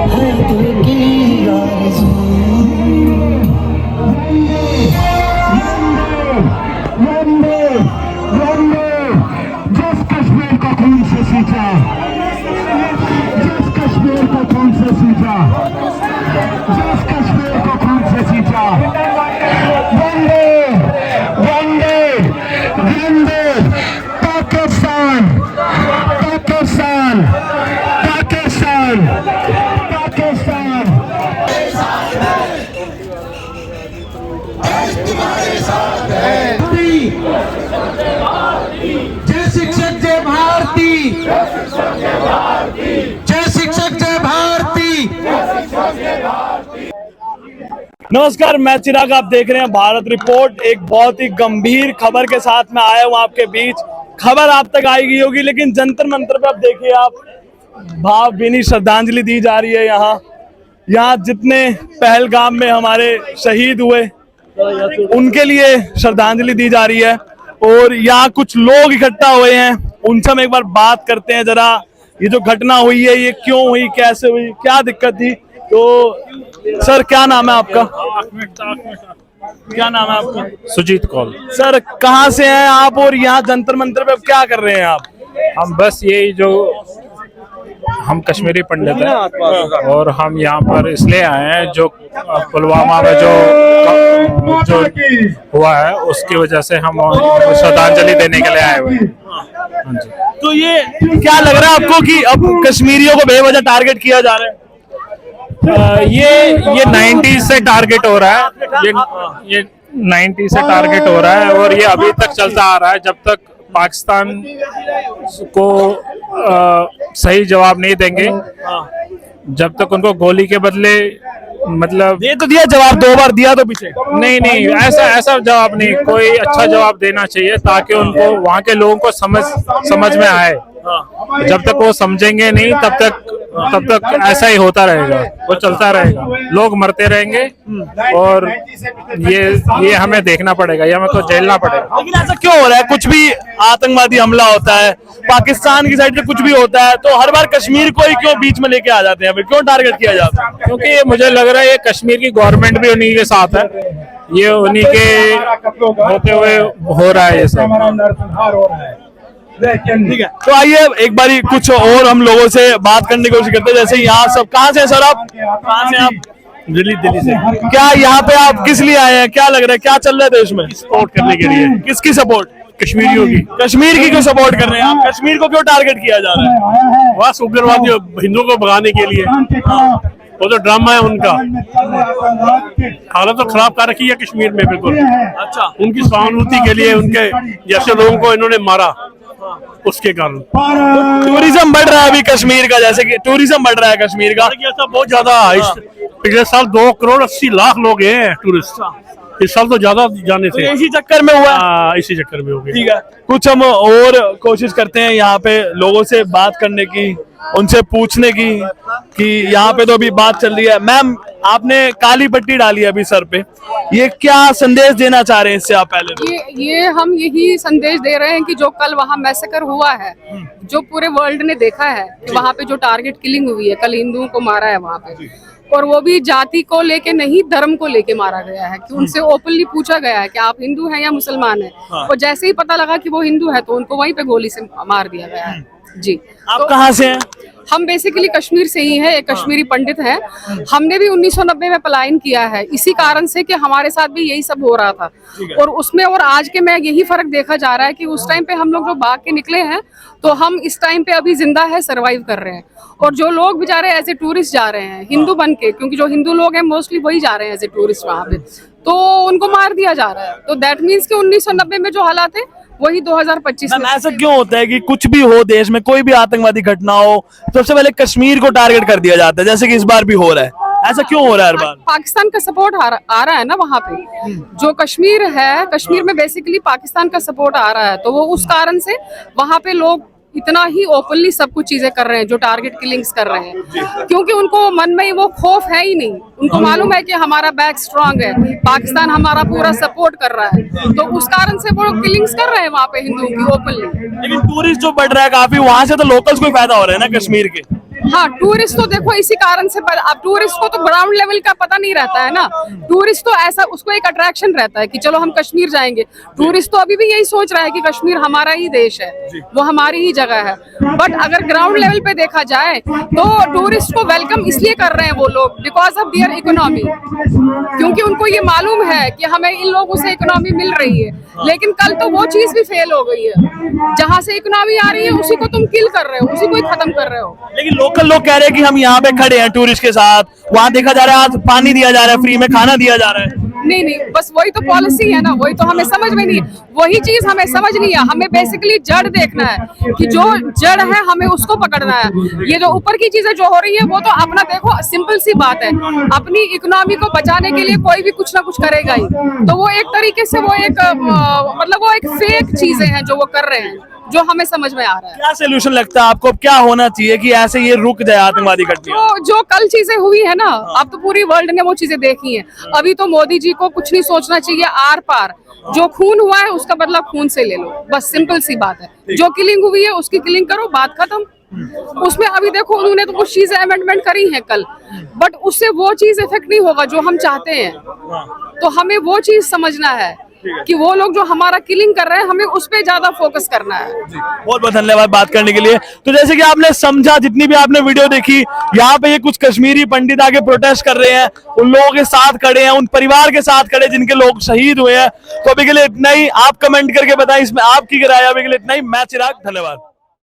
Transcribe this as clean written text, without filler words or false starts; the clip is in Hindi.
है दिल की आरज़ू। वंदे वंदे जिस कश्मीर को खून से सींचा, जिस कश्मीर को खून से सींचा, जिस कश्मीर को खून से सींचा, वंदे वंदे वंदे पाकिस्तान पाकिस्तान पाकिस्तान पाकिस्तान। जय शिक्षक जय भारती, जय शिक्षक जय भारती। नमस्कार, मैं चिराग, आप देख रहे हैं भारत रिपोर्ट। एक बहुत ही गंभीर खबर के साथ मैं आया हूँ आपके बीच। खबर आप तक आएगी होगी, लेकिन जंतर मंतर पे आप देखिए, आप भावभीनी श्रद्धांजलि दी जा रही है। यहाँ जितने पहलगाम में हमारे शहीद हुए उनके लिए श्रद्धांजलि दी जा रही है, और यहाँ कुछ लोग इकट्ठा हुए हैं, उनसे हम एक बार बात करते हैं। जरा ये जो घटना हुई है, ये क्यों हुई, कैसे हुई, क्या दिक्कत थी? तो सर, क्या नाम है आपका? क्या नाम है आपका? सुजीत कौल। सर, कहाँ से हैं आप और यहाँ जंतर मंतर पे क्या कर रहे हैं आप? हम बस यही जो हम कश्मीरी पंडित हैं और हम यहाँ पर इसलिए आए हैं, जो पुलवामा में जो हुआ है उसकी वजह से हम श्रद्धांजलि देने के लिए आए हुए हैं। हाँ जी। तो ये क्या लग रहा है आपको कि अब कश्मीरियों को बेवजह टारगेट किया जा रहा है? ये 90 से टारगेट हो रहा है, ये 90 से टारगेट हो रहा है और ये अभी तक चलता आ रहा है जब तक पाकिस्तान को सही जवाब नहीं देंगे, जब तक उनको गोली के बदले, मतलब ये तो दिया जवाब, 2 बार दिया तो पीछे नहीं ऐसा जवाब नहीं, कोई अच्छा जवाब देना चाहिए ताकि उनको, वहाँ के लोगों को समझ में आए। जब तक वो समझेंगे नहीं तब तक ऐसा ही होता रहेगा, वो चलता रहेगा, लोग मरते रहेंगे और ये हमें देखना पड़ेगा, ये हमें को झेलना पड़ेगा। लेकिन ऐसा क्यों हो रहा है? कुछ भी आतंकवादी हमला होता है, पाकिस्तान की साइड से कुछ भी होता है, तो हर बार कश्मीर को ही क्यों बीच में लेके आ जाते हैं? फिर क्यों टारगेट किया जाता है? क्योंकि मुझे लग रहा है ये कश्मीर की गवर्नमेंट भी उन्हीं के साथ है, ये उन्हीं के होते हुए हो रहा है ये सब। ठीक है, तो आइए एक बारी कुछ और हम लोगों से बात करने की कोशिश करते हैं। जैसे यहाँ सब, कहाँ से हैं सर आप? कहाँ से आप? दिल्ली से। क्या यहाँ पे आप किस लिए आए हैं? क्या लग रहा है, क्या चल रहा है देश में? सपोर्ट करने के लिए। किसकी सपोर्ट? कश्मीरियों की। कश्मीर की क्यों सपोर्ट कर रहे हैं आप? कश्मीर को क्यों टारगेट किया जा रहा है? बस उग्रवादी हिंदुओं को भगाने के लिए, वो जो ड्रामा है उनका। हालत तो खराब कर रखी है कश्मीर में, बिल्कुल। अच्छा, उनकी सहानुभूति के लिए, उनके जैसे लोगों को इन्होंने मारा, उसके कारण टूरिज्म बढ़ रहा है अभी कश्मीर का, जैसे कि टूरिज्म बढ़ रहा है कश्मीर का। ऐसा बहुत ज्यादा। पिछले साल 2 करोड़ 80 लाख लोग गए हैं टूरिस्ट, इस साल तो ज्यादा जाने थे। इसी चक्कर में हुआ? इसी चक्कर में हो गया। ठीक है, कुछ हम और कोशिश करते हैं यहाँ पे लोगों से बात करने की, उनसे पूछने की कि यहाँ पे तो अभी बात चल रही है। मैम, आपने काली पट्टी डाली है अभी सर पे, ये क्या संदेश देना चाह रहे हैं इससे आप? पहले तो ये हम यही संदेश दे रहे हैं कि जो कल वहाँ मैसेकर हुआ है, जो पूरे वर्ल्ड ने देखा है, वहाँ पे जो टारगेट किलिंग हुई है, कल हिंदुओं को मारा है वहाँ पे, और वो भी जाति को लेके नहीं, धर्म को लेके मारा गया है। कि उनसे ओपनली पूछा गया है कि आप हिंदू हैं या मुसलमान हैं, और जैसे ही पता लगा कि वो हिंदू है तो उनको वहीं पे गोली से मार दिया गया है। जी। आप तो कहाँ से हैं? हम बेसिकली कश्मीर से ही हैं, एक कश्मीरी पंडित हैं। हमने भी 1990 में पलायन किया है इसी कारण से कि हमारे साथ भी यही सब हो रहा था, और उसमें और आज के में यही फर्क देखा जा रहा है कि उस टाइम पे हम लोग जो भाग के निकले हैं, तो हम इस टाइम पे अभी जिंदा है, सरवाइव कर रहे हैं। और जो लोग बेचारे एज ए टूरिस्ट जा रहे हैं हिंदू बन के, क्योंकि जो हिंदू लोग हैं मोस्टली वही जा रहे हैं एज ए टूरिस्ट वहाँ पे, तो उनको मार दिया जा रहा है। तो दैट मीन्स कि 1990 में जो हालात है वही 2025 में। ऐसा क्यों होता है कि कुछ भी हो देश में, कोई भी आतंकवादी घटना हो, सबसे पहले कश्मीर को टारगेट कर दिया जाता है, जैसे कि इस बार भी हो रहा है? ऐसा क्यों हो रहा है हर बार? पाकिस्तान का सपोर्ट आ रहा है ना वहाँ पे, जो कश्मीर है, कश्मीर में बेसिकली पाकिस्तान का सपोर्ट आ रहा है, तो वो उस कारण से वहाँ पे लोग इतना ही ओपनली सब कुछ चीजें कर रहे हैं, जो टारगेट किलिंग्स कर रहे हैं, क्योंकि उनको मन में वो खौफ है ही नहीं। उनको मालूम है कि हमारा बैक स्ट्रांग है, पाकिस्तान हमारा पूरा सपोर्ट कर रहा है, तो उस कारण से वो किलिंग्स कर रहे हैं वहाँ पे हिंदुओं की ओपनली। लेकिन टूरिस्ट जो बढ़ रहा है काफी, वहाँ से तो लोकल्स को फायदा हो रहा है ना कश्मीर के। हाँ, टूरिस्ट तो देखो इसी कारण से, अब टूरिस्ट को तो ग्राउंड लेवल का पता नहीं रहता है ना। टूरिस्ट तो ऐसा, उसको एक अट्रैक्शन रहता है कि चलो हम कश्मीर जाएंगे। टूरिस्ट तो अभी भी यही सोच रहा है कि कश्मीर हमारा ही देश है, वो हमारी ही जगह है। बट अगर ग्राउंड लेवल पे देखा जाए तो टूरिस्ट को वेलकम इसलिए कर रहे हैं वो लोग, बिकॉज ऑफ देयर इकोनॉमी, क्योंकि उनको ये मालूम है कि हमें इन लोगों से इकोनॉमी मिल रही है। लेकिन कल तो वो चीज भी फेल हो गई है, जहाँ से इकोनॉमी आ रही है उसी को तुम किल कर रहे हो, उसी को ही खत्म कर रहे हो। लेकिन लोकल लोग कह रहे हैं कि हम यहाँ पे खड़े हैं टूरिस्ट के साथ, वहाँ देखा जा रहा है आज पानी दिया जा रहा है, फ्री में खाना दिया जा रहा है। नहीं नहीं, बस वही तो पॉलिसी है ना, वही तो हमें समझ में नहीं है, वही चीज हमें समझ नहीं है। हमें बेसिकली जड़ देखना है कि जो जड़ है हमें उसको पकड़ना है। ये जो ऊपर की चीजें जो हो रही है वो तो अपना देखो, सिंपल सी बात है, अपनी इकोनॉमी को बचाने के लिए कोई भी कुछ ना कुछ करेगा ही। तो वो एक तरीके से वो एक मतलब वो एक फेक चीजें हैं जो वो कर रहे हैं, जो हमें समझ में आ रहा है। क्या सोल्यूशन लगता है आपको, क्या होना चाहिए कि ऐसे ये रुक जाए आतंकवादी घटना? जो कल चीजें हुई है ना, अब तो पूरी वर्ल्ड ने वो चीजें देखी हैं। अभी तो मोदी जी को कुछ नहीं सोचना चाहिए, आर पार जो खून हुआ है उसका बदला खून से ले लो, बस सिंपल सी बात है। जो किलिंग हुई है उसकी किलिंग करो, बात खत्म। उसमें अभी देखो उन्होंने तो कुछ चीजें अमेंडमेंट करी है कल, बट उससे वो चीज इफेक्ट नहीं होगा जो हम चाहते हैं। तो हमें वो चीज समझना है कि वो लोग जो हमारा किलिंग कर रहे हैं हमें उस पर ज्यादा फोकस करना है। बहुत बहुत धन्यवाद बात करने के लिए। तो जैसे कि आपने समझा, जितनी भी आपने वीडियो देखी, यहाँ पे ये कुछ कश्मीरी पंडित आके प्रोटेस्ट कर रहे हैं, उन लोगों के साथ खड़े हैं, उन परिवार के साथ खड़े जिनके लोग शहीद हुए हैं। तो अभी के लिए इतना ही। आप कमेंट करके बताएं इसमें आपकी राय। अभी के लिए इतना ही। मैं चिराग, धन्यवाद।